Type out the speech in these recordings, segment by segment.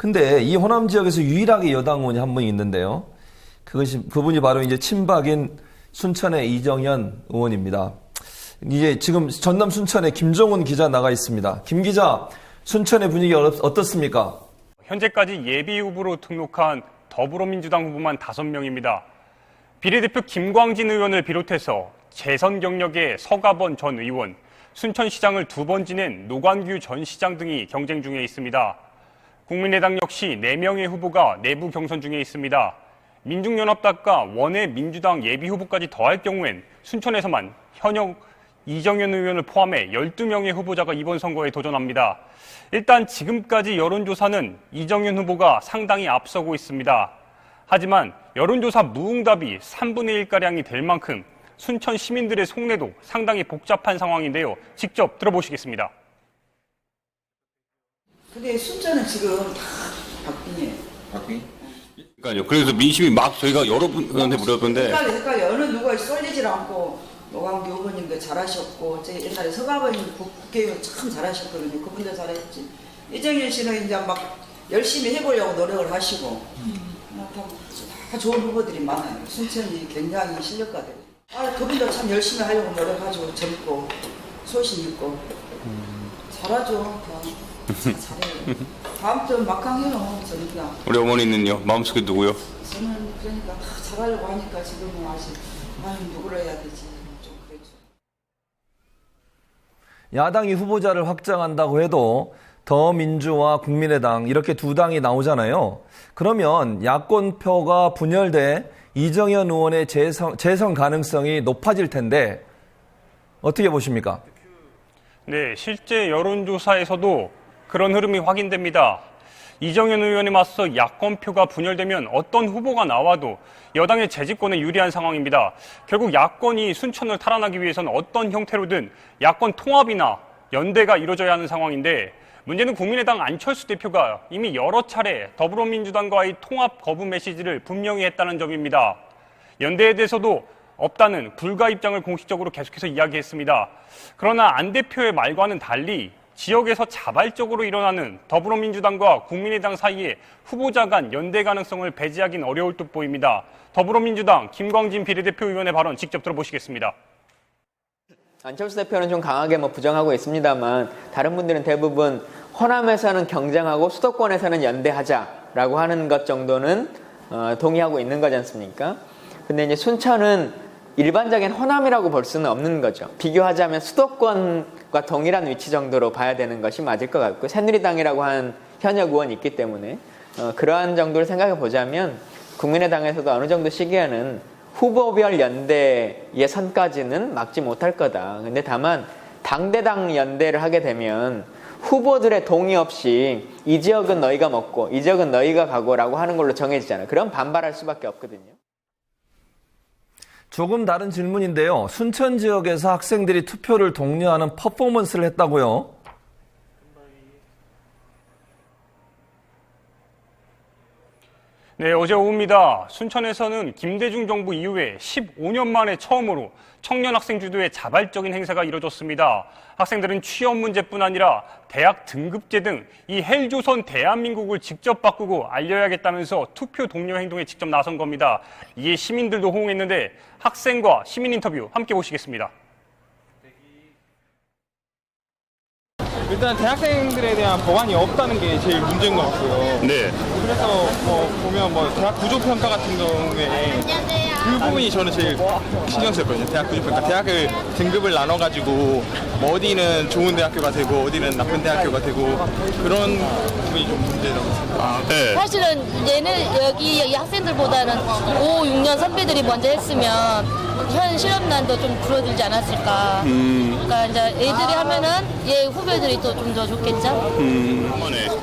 근데 이 호남 지역에서 유일하게 여당 의원이 한 분 있는데요. 그분이 바로 이제 친박인 순천의 이정현 의원입니다. 이제 지금 전남 순천에 김종훈 기자 나가 있습니다. 김 기자, 순천의 분위기 어떻습니까? 현재까지 예비 후보로 등록한 더불어민주당 후보만 5명입니다. 비례대표 김광진 의원을 비롯해서 재선 경력의 서가번 전 의원, 순천시장을 2번 지낸 노관규 전 시장 등이 경쟁 중에 있습니다. 국민의당 역시 4명의 후보가 내부 경선 중에 있습니다. 민중연합당과 원외 민주당 예비 후보까지 더할 경우엔 순천에서만 현역 이정현 의원을 포함해 12명의 후보자가 이번 선거에 도전합니다. 일단 지금까지 여론조사는 이정현 후보가 상당히 앞서고 있습니다. 하지만 여론조사 무응답이 3분의 1가량이 될 만큼 순천 시민들의 속내도 상당히 복잡한 상황인데요. 직접 들어보시겠습니다. 근데 순천은 지금 다 박빙이에요. 박빙? 그러니까요. 그래서 민심이 막 저희가 여러분한테 물었던데. 헷갈려. 어느 누가 쏠리질 않고 노광규 후보님도 잘하셨고, 제 옛날에 서가버님 국회의원 참 잘하셨거든요. 그분도 잘했지. 이정현 씨는 이제 막 열심히 해보려고 노력을 하시고, 다 좋은 후보들이 많아요. 순천이 굉장히 실력가들. 그분도 참 열심히 하려고 노력하시고 젊고 소신 있고 잘하죠. 잘해요. 다음 주 막강해요. 저니까. 우리 어머니는요? 마음속에 누구요? 저는 그러니까 잘하려고 하니까 지금은 아직 누구를 해야 되지 좀 그랬죠. 야당이 후보자를 확정한다고 해도 더민주와 국민의당 이렇게 두 당이 나오잖아요. 그러면 야권표가 분열돼 이정현 의원의 재선 가능성이 높아질 텐데 어떻게 보십니까? 네, 실제 여론조사에서도 그런 흐름이 확인됩니다. 이정현 의원에 맞서 야권표가 분열되면 어떤 후보가 나와도 여당의 재집권에 유리한 상황입니다. 결국 야권이 순천을 탈환하기 위해서는 어떤 형태로든 야권 통합이나 연대가 이루어져야 하는 상황인데 문제는 국민의당 안철수 대표가 이미 여러 차례 더불어민주당과의 통합 거부 메시지를 분명히 했다는 점입니다. 연대에 대해서도 없다는 불가 입장을 공식적으로 계속해서 이야기했습니다. 그러나 안 대표의 말과는 달리 지역에서 자발적으로 일어나는 더불어민주당과 국민의당 사이에 후보자 간 연대 가능성을 배제하긴 어려울 듯 보입니다. 더불어민주당 김광진 비례대표 의원의 발언 직접 들어보시겠습니다. 안철수 대표는 좀 강하게 부정하고 있습니다만 다른 분들은 대부분 호남에서는 경쟁하고 수도권에서는 연대하자라고 하는 것 정도는 동의하고 있는 거지 않습니까? 근데 이제 순천은 일반적인 호남이라고 볼 수는 없는 거죠. 비교하자면 수도권과 동일한 위치 정도로 봐야 되는 것이 맞을 것 같고 새누리당이라고 한 현역 의원이 있기 때문에 그러한 정도를 생각해 보자면 국민의당에서도 어느 정도 시기에는 후보별 연대의 선까지는 막지 못할 거다. 근데 다만 당대당 연대를 하게 되면 후보들의 동의 없이 이 지역은 너희가 먹고 이 지역은 너희가 가고라고 하는 걸로 정해지잖아요. 그럼 반발할 수밖에 없거든요. 조금 다른 질문인데요. 순천 지역에서 학생들이 투표를 독려하는 퍼포먼스를 했다고요? 네, 어제 오후입니다. 순천에서는 김대중 정부 이후에 15년 만에 처음으로 청년 학생 주도의 자발적인 행사가 이뤄졌습니다. 학생들은 취업 문제뿐 아니라 대학 등급제 등 이 헬조선 대한민국을 직접 바꾸고 알려야겠다면서 투표 독려 행동에 직접 나선 겁니다. 이에 시민들도 호응했는데 학생과 시민 인터뷰 함께 보시겠습니다. 일단 대학생들에 대한 법안이 없다는 게 제일 문제인 것 같고요. 네. 그래서 보면 대학 구조평가 같은 경우에 그 부분이 저는 제일 신경 쓰였거든요. 대학 구조평가. 대학을 등급을 나눠가지고 어디는 좋은 대학교가 되고 어디는 나쁜 대학교가 되고 그런 부분이 좀 문제라고 생각합니다. 네. 사실은 얘는 여기 학생들보다는 5, 6년 선배들이 먼저 했으면 현 실업난도 좀 줄어들지 않았을까. 그러니까 이제 애들이 하면은 얘 후배들이 또 좀 더 좋겠죠.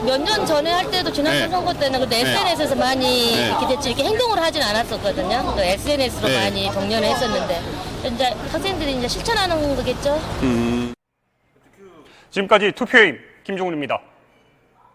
몇 년 전에 할 때도 지난번 선거 때는 근데 SNS에서 많이 이렇게 됐지 이렇게 행동을 하진 않았었거든요. 또 SNS로 많이 독려를 했었는데 이제 학생들이 이제 실천하는 거겠죠. 지금까지 투표임 김종훈입니다.